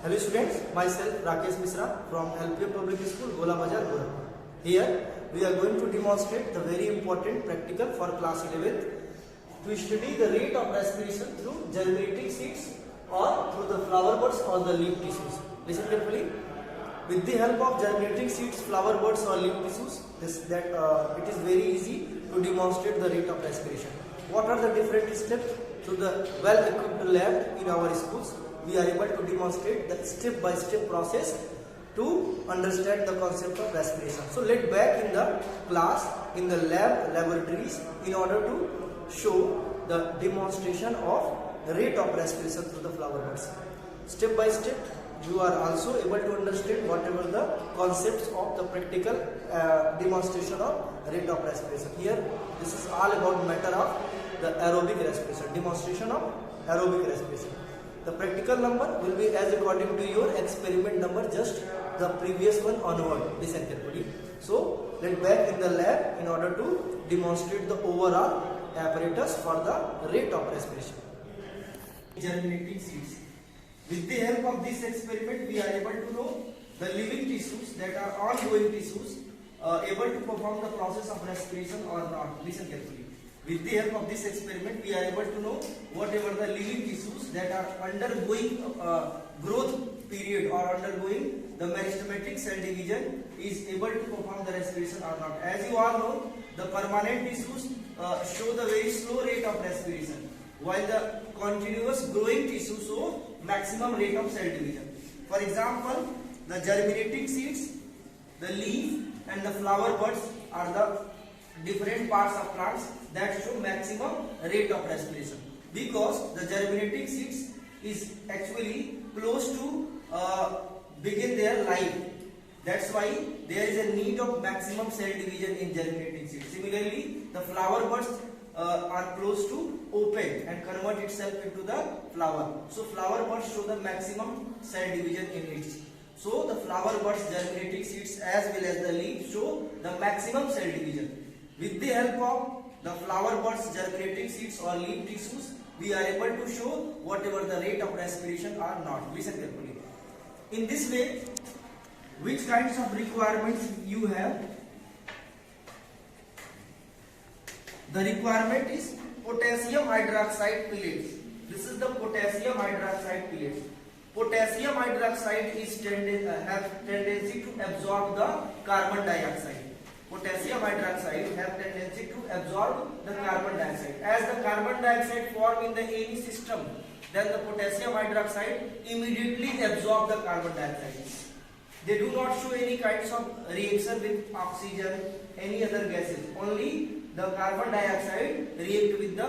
Hello students, myself Rakesh Misra from LPM Public School, Gola Bazar, Gorakhpur. Here we are going to demonstrate the very important practical for class 11th to study the rate of respiration through germinating seeds or through the flower buds or the leaf tissues. Listen carefully. With the help of germinating seeds, flower buds or leaf tissues, it is very easy to demonstrate the rate of respiration. What are the different steps? Through the well-equipped lab in our schools, we are able to demonstrate the step-by-step process to understand the concept of respiration. So let's back in the class, in the laboratories, in order to show the demonstration of the rate of respiration through the flower buds. Step by step, you are also able to understand whatever the concepts of the practical demonstration of rate of respiration. Here, this is all about matter of the aerobic respiration, demonstration of aerobic respiration. The practical number will be as according to your experiment number, just the previous one onward. Listen carefully. So, let's back in the lab in order to demonstrate the overall apparatus for the rate of respiration. Germinating seeds. With the help of this experiment, we are able to know the living tissues, that are ongoing tissues, able to perform the process of respiration or not. Listen carefully. With the help of this experiment, we are able to know whatever the living tissues that are undergoing growth period or undergoing the meristematic cell division is able to perform the respiration or not. As you all know, the permanent tissues show the very slow rate of respiration, while the continuous growing tissues show maximum rate of cell division. For example, the germinating seeds, the leaf and the flower buds are the different parts of plants that show maximum rate of respiration, because the germinating seeds is actually close to begin their life. That's why there is a need of maximum cell division in germinating seeds. Similarly, the flower buds are close to open and convert itself into the flower. So flower buds show the maximum cell division in it. So the flower buds, germinating seeds as well as the leaves show the maximum cell division. With the help of the flower buds, germinating seeds or leaf tissues, we are able to show whatever the rate of respiration are not. Listen carefully. In this way, which kinds of requirements you have? The requirement is potassium hydroxide pellets. This is the potassium hydroxide pellets. Potassium hydroxide have tendency to absorb the carbon dioxide. Potassium hydroxide have tendency to absorb the carbon dioxide. As the carbon dioxide form in the any system, then the potassium hydroxide immediately absorb the carbon dioxide. They do not show any kinds of reaction with oxygen, any other gases. Only the carbon dioxide react with the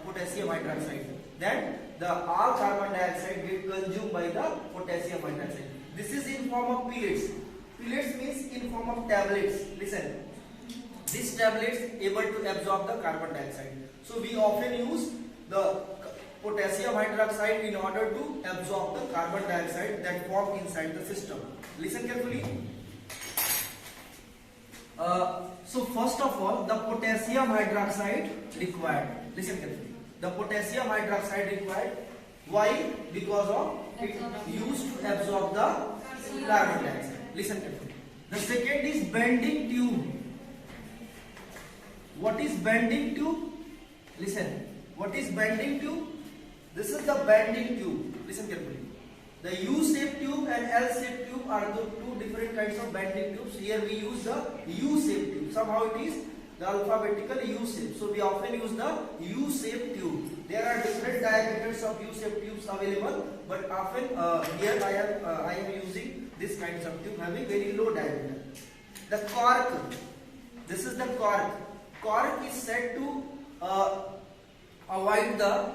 potassium hydroxide. Then the all carbon dioxide get consumed by the potassium hydroxide. This is in form of pellets. Pellets means in form of tablets. Listen, these tablets able to absorb the carbon dioxide. So we often use the potassium hydroxide in order to absorb the carbon dioxide that form inside the system. Listen carefully. So first of all, the potassium hydroxide required. Listen carefully. The potassium hydroxide required. Why? Because of it used to absorb the carbon dioxide. Listen carefully. The second is bending tube. What is bending tube? Listen. What is bending tube? This is the bending tube. Listen carefully. The U-shaped tube and L-shaped tube are the two different kinds of bending tubes. Here we use the U-shaped tube. Somehow it is the alphabetical U-shape. So we often use the U-shaped tube. There are different diameters of U-shaped tubes available, but often here I am using this kinds of tube having very low diameter. The cork. This is the cork. Cork is said to avoid the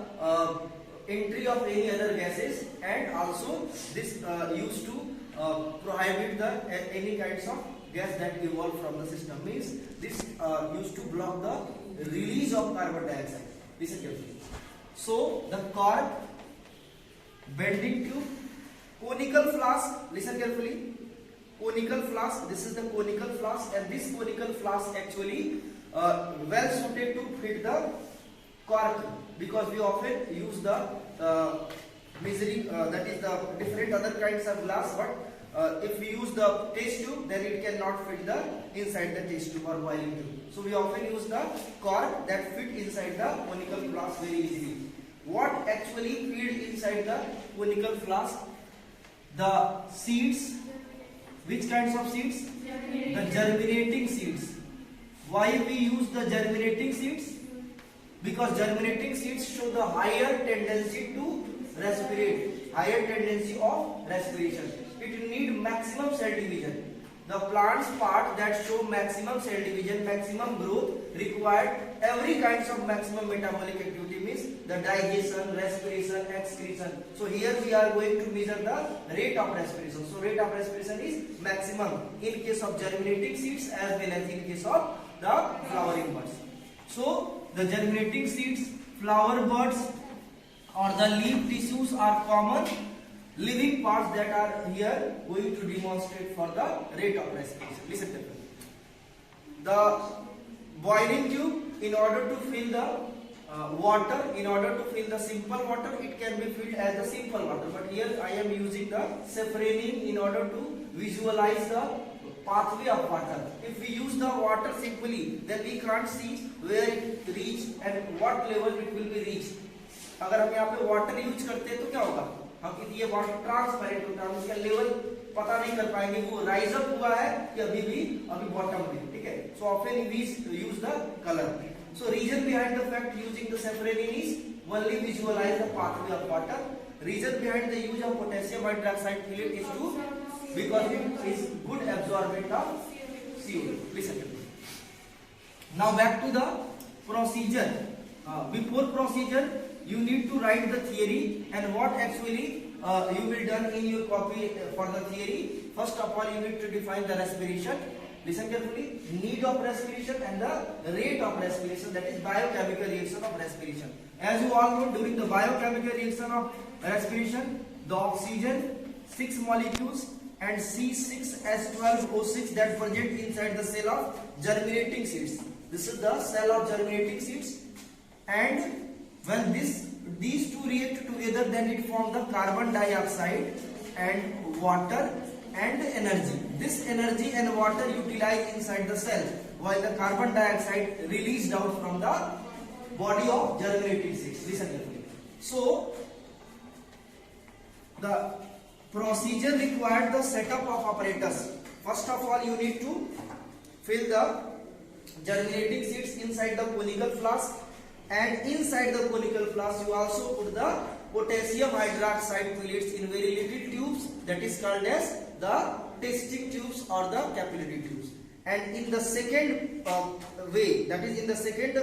entry of any other gases, and also this used to prohibit the any kinds of gas that evolve from the system. Means this used to block the release of carbon dioxide. Listen carefully. So the cork, bending tube, conical flask. Listen carefully. Conical flask. This is the conical flask, and this conical flask actually well suited to fit the cork, because we often use the measuring, that is the different other kinds of glass, but if we use the test tube, then it cannot fit the inside the test tube or boiling tube. So we often use the cork that fit inside the conical flask very easily. What actually feed inside the conical flask? The seeds. Which kinds of seeds? The germinating seeds. Why we use the germinating seeds? Because germinating seeds show the higher tendency to respirate, higher tendency of respiration. It need maximum cell division. The plant's part that show maximum cell division, maximum growth required every kinds of maximum metabolic activity, means the digestion, respiration, excretion. So here we are going to measure the rate of respiration. So rate of respiration is maximum in case of germinating seeds as well as in case of the flowering buds. So the germinating seeds, flower buds or the leaf tissues are common living parts that are here going to demonstrate for the rate of respiration. Listen carefully. The boiling tube, in order to fill the water, in order to fill the simple water, it can be filled as the simple water. But here I am using the safraning in order to visualize the pathway of water. If we use the water simply, then we can't see where it reach and what level it will be reached. अगर हम यहाँ पे water use करते हैं तो क्या होगा? हम ये वाटर ट्रांसपेरेंट होता है, उसका लेवल पता नहीं कर पाएंगे वो राइज अप हुआ है कि अभी बॉटम में, ठीक है? So often we use the colour. So reason behind the fact using the safranin is only visualise the pathway of water. Reason behind the use of potassium hydroxide fillet is to because it is good absorbent of CO2. Listen to me. Now back to the procedure. Before procedure, you need to write the theory and what actually you will done in your copy for the theory. First of all, you need to define the respiration. Listen carefully. Need of respiration and the rate of respiration, that is biochemical reaction of respiration. As you all know, during the biochemical reaction of respiration, the oxygen 6 molecules and C6H12O6 that present inside the cell of germinating seeds. This is the cell of germinating seeds, and when these two react together, then it forms the carbon dioxide and water and energy. This energy and water utilize inside the cell, while the carbon dioxide released out from the body of germinating seeds. Listen carefully. So the procedure required the setup of apparatus. First of all, you need to fill the germinating seeds inside the conical flask, and inside the conical flask you also put the potassium hydroxide pellets in very little tubes, that is called as the testing tubes or the capillary tubes. And in the second way, that is in the second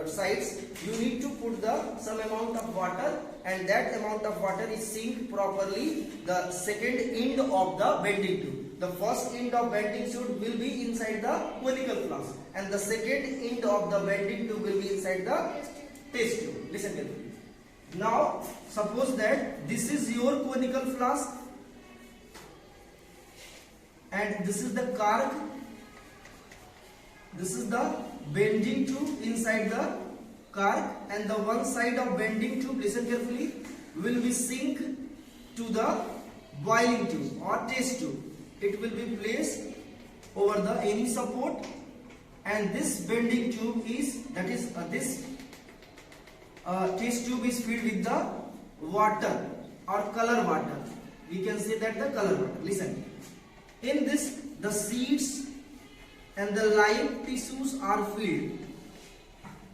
sides, you need to put the some amount of water, and that amount of water is sink properly the second end of the bending tube. The first end of bending tube will be inside the conical flask, and the second end of the bending tube will be inside the test tube. Listen carefully. Now suppose that this is your conical flask and this is the cork. This is the bending tube inside the cork, and the one side of bending tube, listen carefully, will be sink to the boiling tube or test tube. It will be placed over the any support, and this bending tube is, that is this test tube is filled with the water or color water. We can say that the color water. Listen, in this the seeds and the live tissues are filled.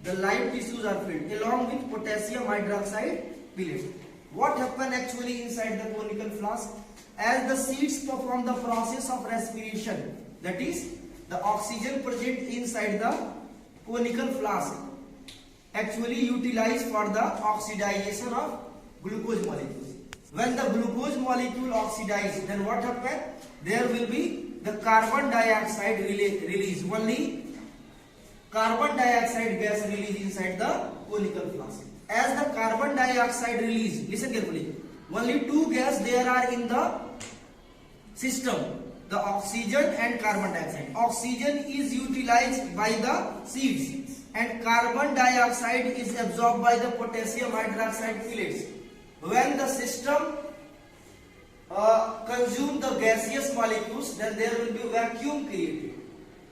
The live tissues are filled along with potassium hydroxide pellets. What happens actually inside the conical flask? As the seeds perform the process of respiration, that is the oxygen present inside the conical flask actually utilized for the oxidization of glucose molecules. When the glucose molecule oxidizes, then what happens? There will be the carbon dioxide release. Only carbon dioxide gas release inside the conical flask. As the carbon dioxide release, listen carefully, only two gas there are in the system, the oxygen and carbon dioxide. Oxygen is utilized by the seeds and carbon dioxide is absorbed by the potassium hydroxide pellets. when the system consume the gaseous molecules, then there will be vacuum created.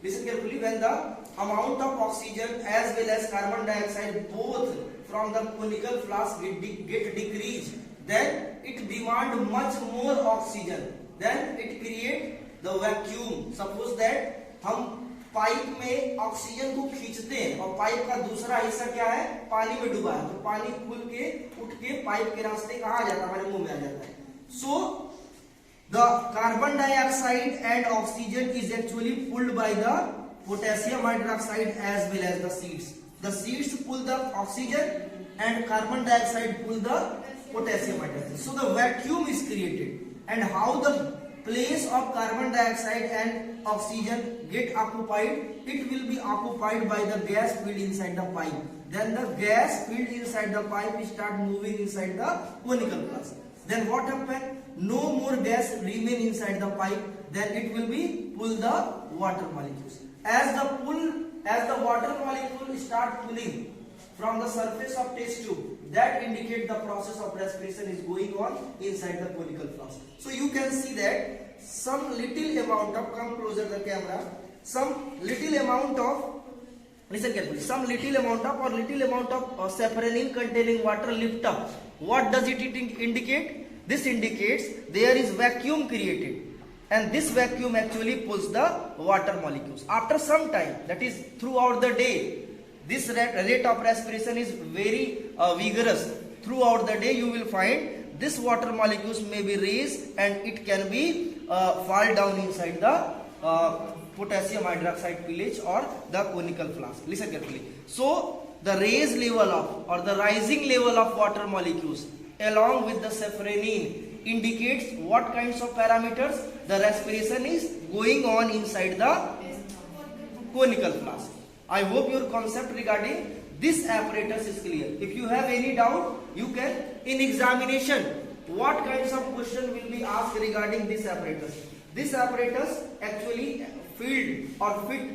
Listen carefully. When the amount of oxygen as well as carbon dioxide both from the conical flask get decreased, then it demand much more oxygen, then it create the vacuum. Suppose that हम pipe में oxygen को खींचते हैं और pipe का दूसरा हिस्सा क्या है, पानी में डूबा है, तो पानी खुल के उठ के पाइप के रास्ते कहाँ आ जाता है, हमारे मुंह में आ जाता है. So the carbon dioxide and oxygen is actually pulled by the potassium hydroxide as well as the seeds. The seeds pull the oxygen and carbon dioxide pull the potassium hydroxide. So the vacuum is created. And how the place of carbon dioxide and oxygen get occupied? It will be occupied by the gas filled inside the pipe. Then the gas filled inside the pipe start moving inside the conical flask. Then what happen? No more gas remain inside the pipe. Then it will be pull the water molecules. As the water molecule start pulling from the surface of test tube, that indicate the process of respiration is going on inside the conical flask. So you can see that some little amount of, come closer the camera, some little amount of, listen carefully, some little amount of safranin containing water lift up. What does it indicate? This indicates there is vacuum created, and this vacuum actually pulls the water molecules. After some time, that is throughout the day, this rate of respiration is very vigorous. Throughout the day you will find this water molecules may be raised and it can be fall down inside the potassium hydroxide pillage or the conical flask. Listen carefully. So the raised level of or the rising level of water molecules along with the safranin indicates what kinds of parameters? The respiration is going on inside the conical flask. I hope your concept regarding this apparatus is clear. If you have any doubt, you can, in examination, what kinds of question will be asked regarding this apparatus? This apparatus actually filled or fit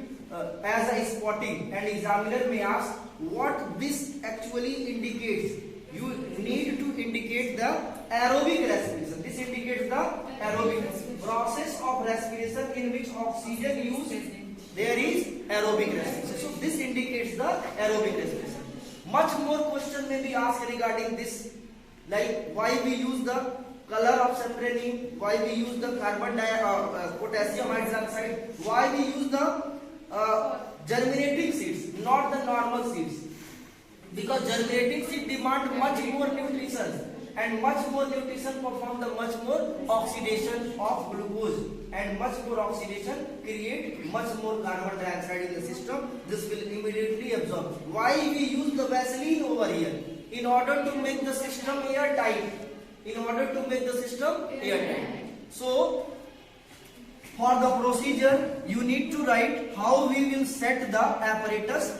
as a spotting, and examiner may ask what this actually indicates. You need to indicate the aerobic respiration. This indicates the aerobic process of respiration in which oxygen used. There is aerobic respiration. So this indicates the aerobic respiration. Much more question may be asked regarding this, like why we use the color of safranin, why we use the potassium hydroxide, why we use the germinating seeds, not the normal seeds. Because germinating seed demand much more nutrition, and much more nutrition perform the much more oxidation of glucose, and much more oxidation create much more carbon dioxide in the system. This will immediately absorb. Why we use the Vaseline over here? In order to make the system airtight. So for the procedure you need to write how we will set the apparatus,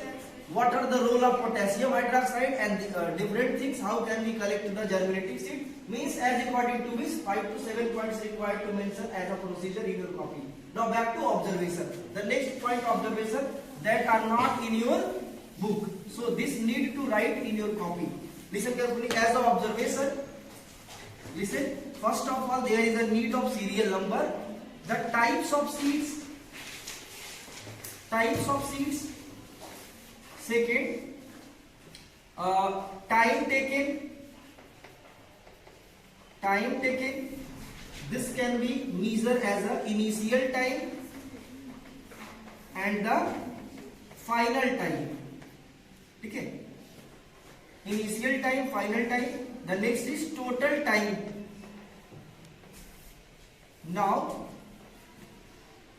what are the role of potassium hydroxide and different things, how can we collect the germinating seed, means as according to which 5 to 7 points required to mention as a procedure in your copy. Now back to observation. The next point observation that are not in your book. So this need to write in your copy. Listen carefully as an observation. Listen, first of all there is a need of serial number, the types of seeds, second, time taken, this can be measured as a initial time and the final time. Okay, initial time, final time. The next is total time. Now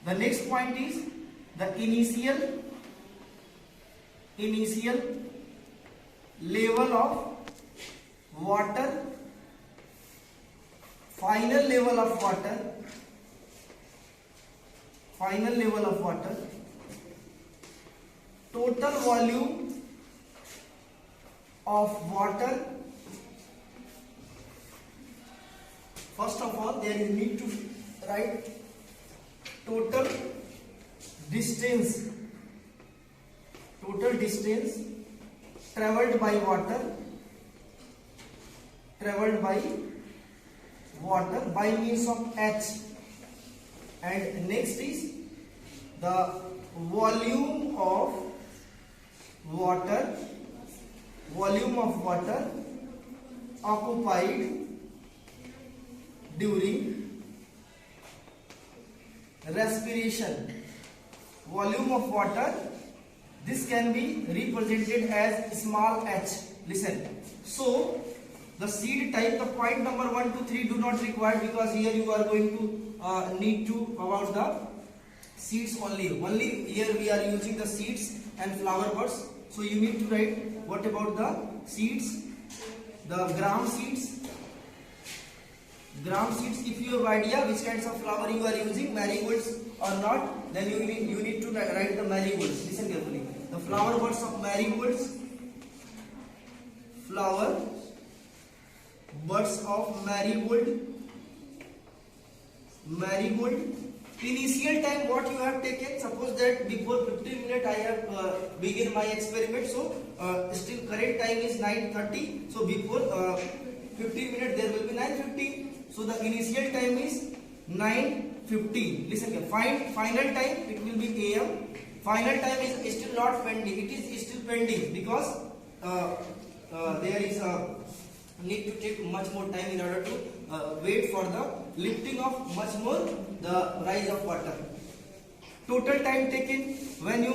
the next point is the initial level of water, final level of water, total volume of water. First of all, there is need to write total distance traveled by water, traveled by water by means of H. And next is the volume of water occupied during respiration. Volume of water, this can be represented as small h. Listen, so the seed type, the point number 1 to 3 do not require, because here you are going to need to about the seeds only here we are using the seeds and flower buds. So you need to write what about the seeds, the gram seeds. If you have idea which kinds of flower you are using, marigolds or not, then you need to write the marigolds. Listen carefully. The flower buds of marigolds, flower buds of marigold. Initial time what you have taken, suppose that before 15 minutes I have begin my experiment, so still current time is 9:30, so before 15 minutes there will be 9:15, so the initial time is 9:15. Listen here, final time it will be AM. Final time is still not pending, it is still pending, because there is a need to take much more time in order to wait for the lifting of much more the rise of water. Total time taken, when you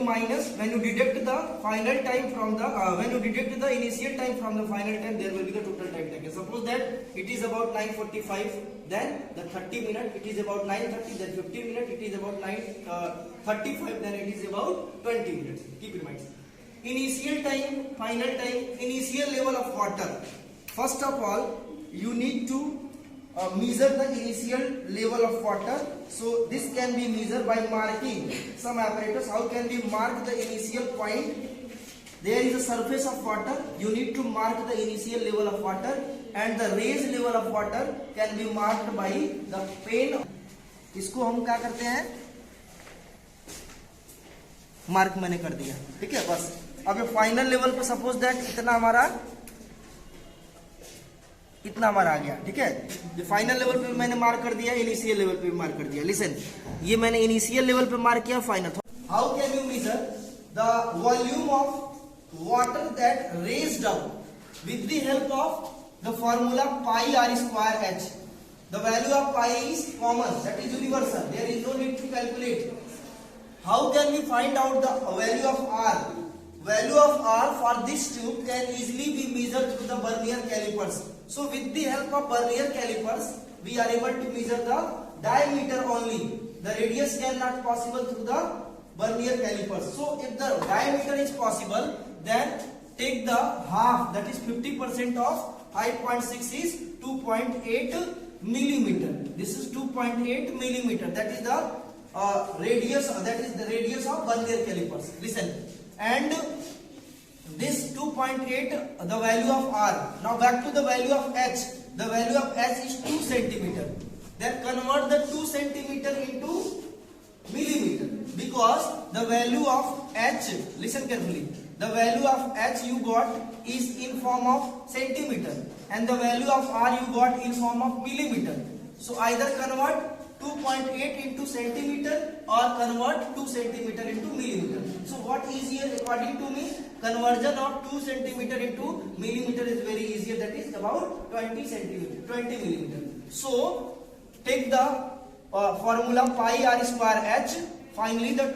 deduct the final time from the when you deduct the initial time from the final time, there will be the total time taken. Suppose that it is about 9:45, then the 30 minutes, it is about 9:30, then 15 minutes, it is about 9:35, then it is about 20 minutes. Keep in mind, initial time, final time, initial level of water. First of all, you need to measure the initial level of water. So this can be measured by marking some apparatus. How can we mark the initial point? There is a surface of water. You need to mark the initial level of water, and the raised level of water can be marked by the pen. इसको हम क्या करते हैं, mark मैंने कर दिया, ठीक है बस. अब फाइनल लेवल पे सपोज दैट इतना हमारा आ गया, ठीक है. ये फाइनल लेवल पे मैंने मार्क कर दिया, इनिशियल लेवल पे मार्क कर दिया. लिसन, ये मैंने इनिशियल लेवल पे मार्क किया, final. How can you measure the volume of water that raised out with the help of the formula pi R square H. The value of pi is common, that is universal, there is no need to calculate. How can we find out the value of R? Value of R for this tube can easily be measured through the vernier calipers. So with the help of vernier calipers, we are able to measure the diameter only. The radius cannot possible through the vernier calipers. So if the diameter is possible, then take the half, that is 50% of 5.6 is 2.8 millimeter. This is 2.8 millimeter. That is the radius. That is the radius of vernier calipers. Listen. And this 2.8, the value of R. Now back to the value of H. The value of H is 2 centimeter. Then convert the 2 centimeter into millimeter, because the value of H, listen carefully, the value of H you got is in form of centimeter, and the value of R you got in form of millimeter. So either convert 2.8 into centimeter or convert 2 centimeter into millimeter. So what is here according to me? Conversion of 2 centimeter into millimeter is very easier, that is about 20 centimeter, 20 millimeter. So take the formula pi r square h, finally the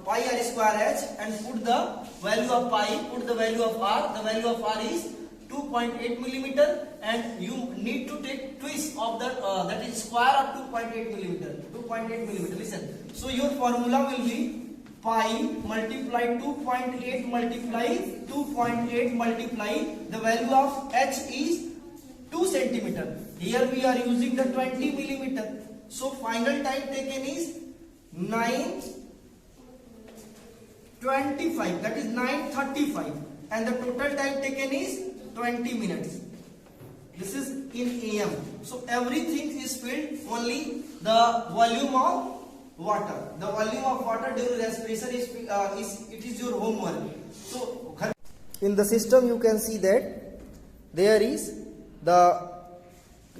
pi r square h, and put the value of pi, put the value of r. The value of r is 2.8 millimeter, and you need to take twist of that, that is square of 2.8 millimeter. 2.8 millimeter. Listen. So your formula will be pi multiply 2.8 multiply 2.8 multiply the value of h is 2 centimeter. Here we are using the 20 millimeter. So final time taken is 9:25. That is 9:35, and the total time taken is 20 minutes. This is in AM. So everything is filled, only the volume of water. The volume of water during respiration is your homework. So in the system you can see that there is the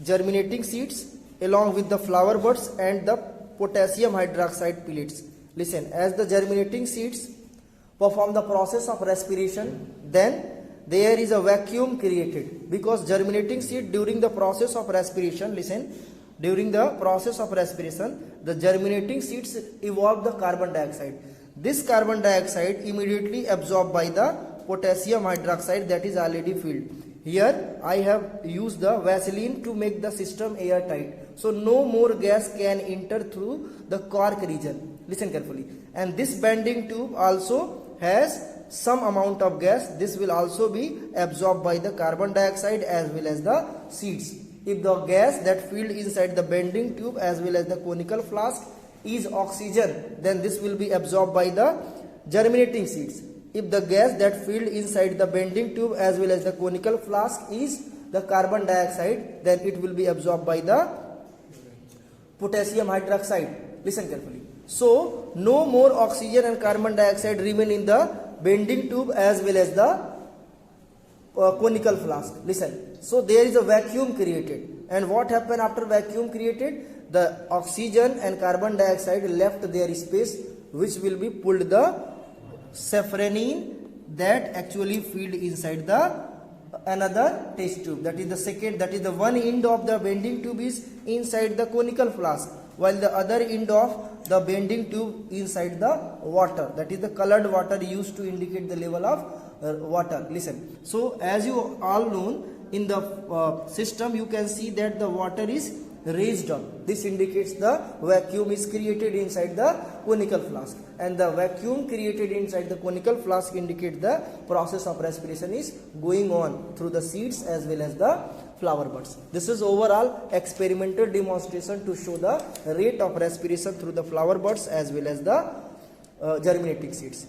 germinating seeds along with the flower buds and the potassium hydroxide pellets. Listen, as the germinating seeds perform the process of respiration, then there is a vacuum created, because germinating seed during the process of respiration, listen, during the process of respiration, the germinating seeds evolve the carbon dioxide. This carbon dioxide immediately absorbed by the potassium hydroxide that is already filled. Here I have used the Vaseline to make the system airtight, so no more gas can enter through the cork region. Listen carefully. And this bending tube also has some amount of gas. This will also be absorbed by the carbon dioxide as well as the seeds. If the gas that filled inside the bending tube as well as the conical flask is oxygen, then this will be absorbed by the germinating seeds. If the gas that filled inside the bending tube as well as the conical flask is the carbon dioxide, then it will be absorbed by the potassium hydroxide. Listen carefully. So no more oxygen and carbon dioxide remain in the bending tube as well as the conical flask. Listen. So there is a vacuum created. And what happened after vacuum created? The oxygen and carbon dioxide left their space, which will be pulled the safranin that actually filled inside the another test tube. That is the second, that is the one end of the bending tube is inside the conical flask, while the other end of the bending tube inside the water, that is the colored water used to indicate the level of water. Listen. So as you all know, in the system you can see that the water is raised up. This indicates the vacuum is created inside the conical flask, and the vacuum created inside the conical flask indicates the process of respiration is going on through the seeds as well as the flower buds. This is overall experimental demonstration to show the rate of respiration through the flower buds as well as the germinating seeds.